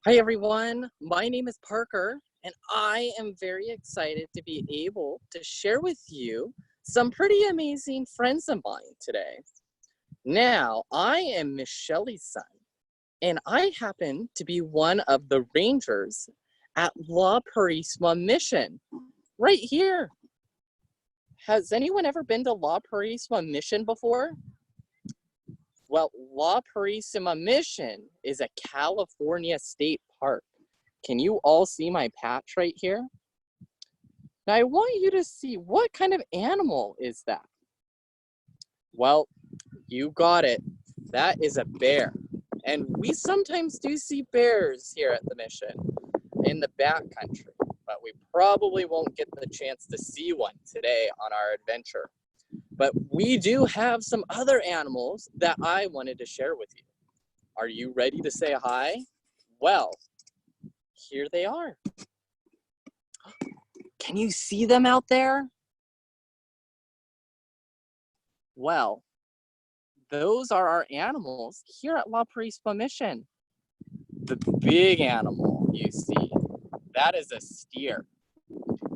Hi everyone, my name is Parker and I am very excited to be able to share with you some pretty amazing friends of mine today. Now, I am Miss Shelley's son and I happen to be one of the rangers at La Purisima Mission right here. Has anyone ever been to La Purisima Mission before? Well, La Purisima Mission is a California state park. Can you all see my patch right here? Now I want you to see, what kind of animal is that? Well, you got it. That is a bear. And we sometimes do see bears here at the mission in the backcountry, but we probably won't get the chance to see one today on our adventure. But we do have some other animals that I wanted to share with you. Are you ready to say hi? Well, here they are. Can you see them out there? Well, those are our animals here at La Purisima Mission. The big animal you see, that is a steer,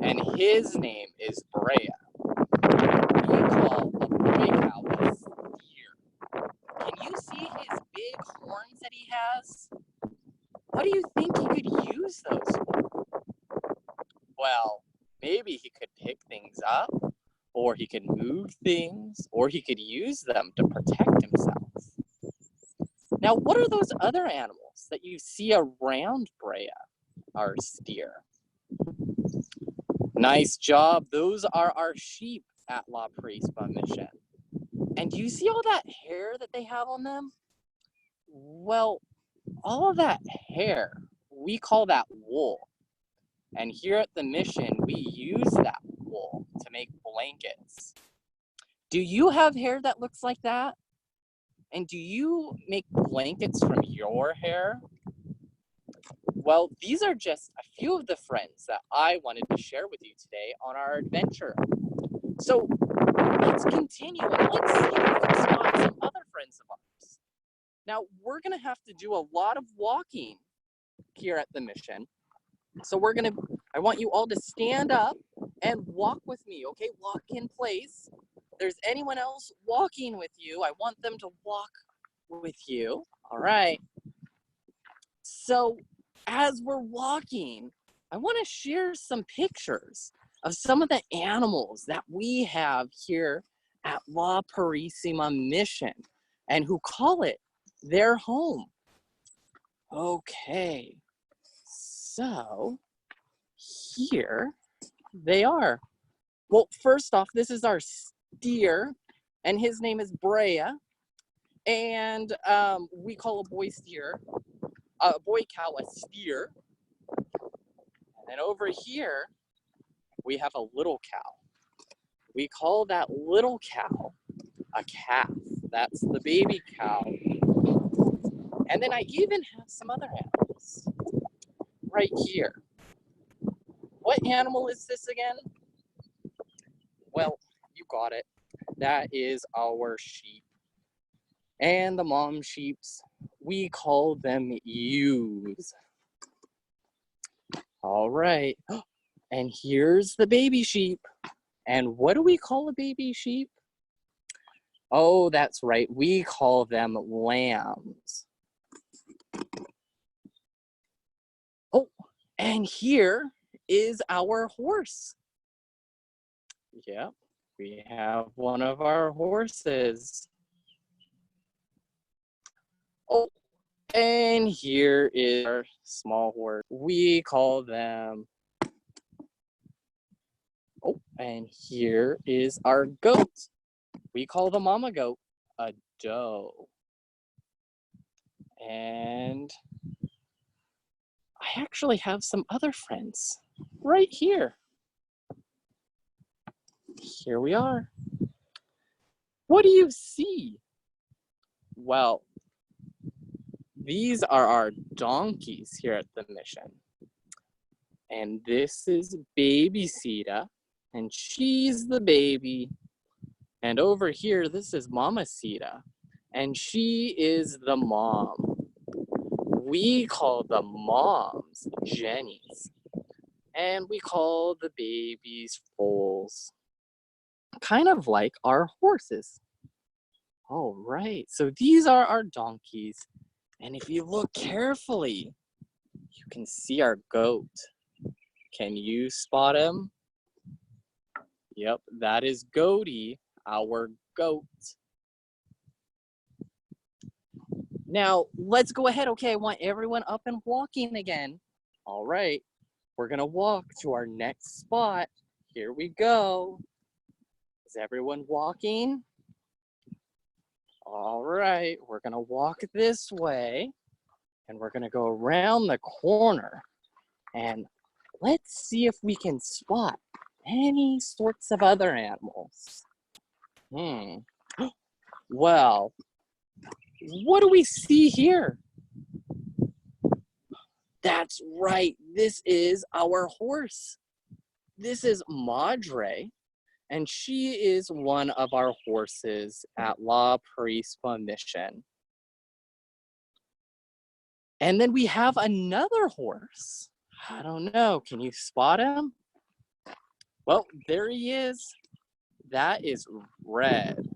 and his name is Brea. We call a boy cow a steer. Can you see his big horns that he has? What do you think he could use those for? Well, maybe he could pick things up, or he could move things, or he could use them to protect himself. Now, what are those other animals that you see around Brea, our steer? Nice job. Those are our sheep at La Purisima Mission. And do you see all that hair that they have on them? Well, all of that hair, we call that wool. And here at the mission, we use that wool to make blankets. Do you have hair that looks like that? And do you make blankets from your hair? Well, these are just a few of the friends that I wanted to share with you today on our adventure. So let's continue and let's see if we can spot some other friends of ours. Now, we're gonna have to do a lot of walking here at the mission. So I want you all to stand up and walk with me, okay? Walk in place. If there's anyone else walking with you, I want them to walk with you. All right. So as we're walking, I want to share some pictures of some of the animals that we have here at La Purisima Mission and who call it their home. Okay, so here they are. Well, first off, this is our steer, and his name is Brea, and we call a boy cow a steer. And then over here, we have a little cow. We call that little cow a calf. That's the baby cow. And then I even have some other animals right here. What animal is this again? Well, you got it. That is our sheep. And the mom sheeps, we call them ewes. All right. And here's the baby sheep. And what do we call a baby sheep? Oh, that's right. We call them lambs. Oh, and here is our horse. Yep, we have one of our horses. Oh, and here is our small horse. We call them. Oh, and here is our goat. We call the mama goat a doe. And I actually have some other friends right here. Here we are. What do you see? Well, these are our donkeys here at the mission. And this is baby Sita, and she's the baby. And over here, this is Mama Sita, and she is the mom. we call the moms jennies, and we call the babies foals, kind of like our horses. All right, so these are our donkeys, and if you look carefully, you can see our goat. Can you spot him? Yep, that is Goaty, our goat. Now, let's go ahead. Okay, I want everyone up and walking again. All right, we're gonna walk to our next spot. Here we go. Is everyone walking? All right, we're gonna walk this way, and we're gonna go around the corner, and let's see if we can spot any sorts of other animals. Well, what do we see here? That's right, this is our horse. This is Madre, and she is one of our horses at La Purisima Mission. And then we have another horse. I don't know, can you spot him? Well, there he is. That is Red,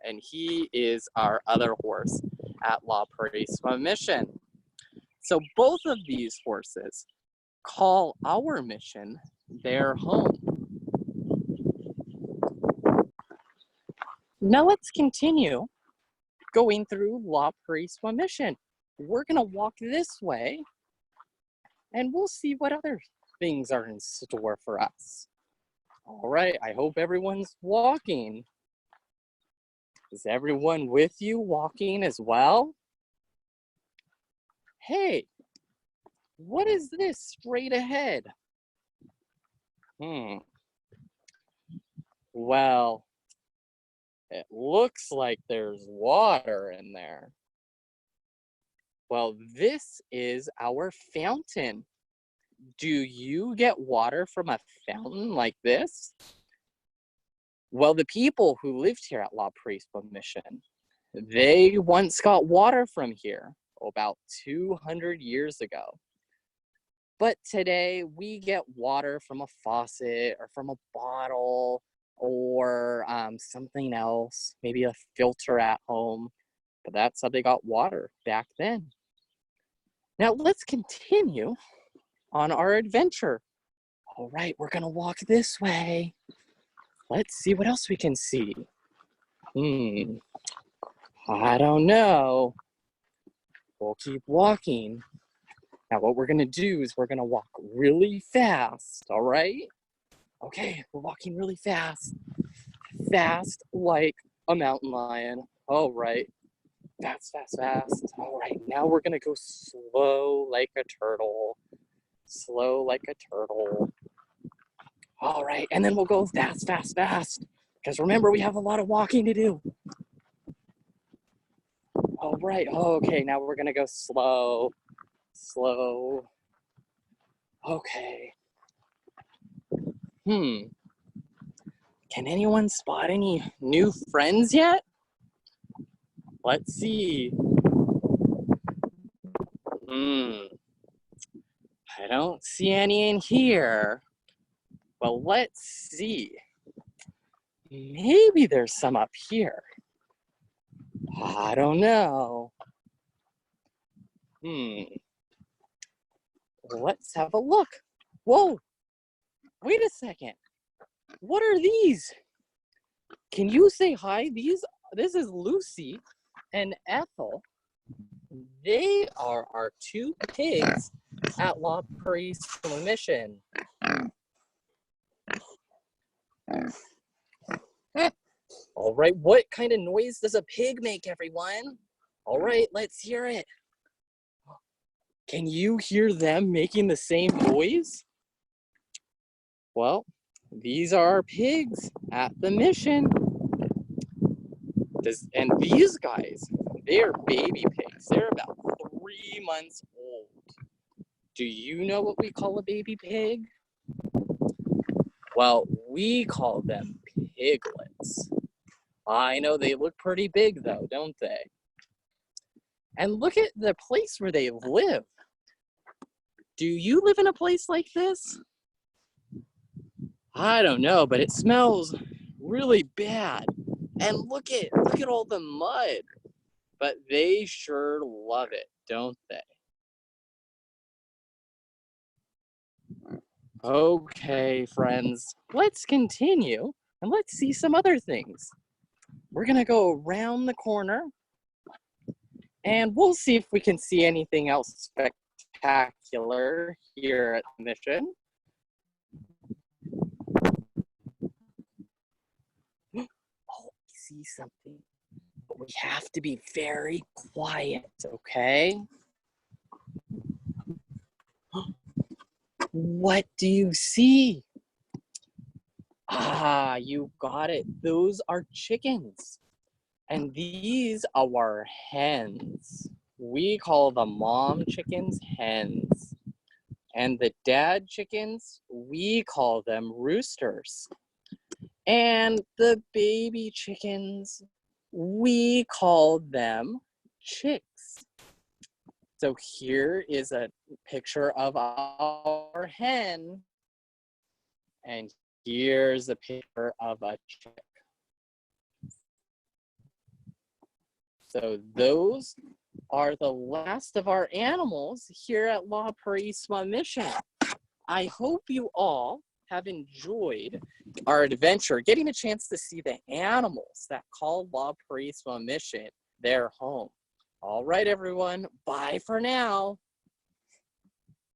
and he is our other horse at La Purisima Mission. So both of these horses call our mission their home. Now let's continue going through La Purisima Mission. We're gonna walk this way, and we'll see what other things are in store for us. All right, I hope everyone's walking. Is everyone with you walking as well? Hey, what is this straight ahead? Well, it looks like there's water in there. Well, this is our fountain. Do you get water from a fountain like this? Well, the people who lived here at La Purisima Mission, they once got water from here about 200 years ago. But today we get water from a faucet or from a bottle or something else, maybe a filter at home. But that's how they got water back then. Now let's continue on our adventure. All right, we're gonna walk this way. Let's see what else we can see. I don't know. We'll keep walking. Now what we're gonna do is we're gonna walk really fast, all right? Okay, we're walking really fast. Fast like a mountain lion. All right, fast, fast, fast. All right, now we're gonna go slow like a turtle. Slow like a turtle. All right, and then we'll go fast, fast, fast. Because remember, we have a lot of walking to do. All right, okay, now we're gonna go slow, slow. Okay. Can anyone spot any new friends yet? Let's see. I don't see any in here. Well, let's see. Maybe there's some up here. I don't know. Let's have a look. Whoa, wait a second. What are these? Can you say hi? This is Lucy and Ethel. They are our two pigs at La Purisima Mission. All right, what kind of noise does a pig make, everyone? All right, let's hear it. Can you hear them making the same noise? Well, these are our pigs at the mission. And these guys, they are baby pigs. They're about 3 months old. Do you know what we call a baby pig? Well, we call them piglets. I know they look pretty big though, don't they? And look at the place where they live. Do you live in a place like this? I don't know, but it smells really bad. And look at all the mud. But they sure love it, don't they? Okay, friends, let's continue and let's see some other things. We're gonna go around the corner and we'll see if we can see anything else spectacular here at the mission. Oh, I see something. But we have to be very quiet, okay? What do you see? Ah, you got it. Those are chickens. And these are hens. We call the mom chickens hens. And the dad chickens, we call them roosters. And the baby chickens, we call them chicks. So here is a picture of our hen. And here's a picture of a chick. So those are the last of our animals here at La Purisima Mission. I hope you all have enjoyed our adventure, getting a chance to see the animals that call La Purisima Mission their home. All right, everyone, bye for now.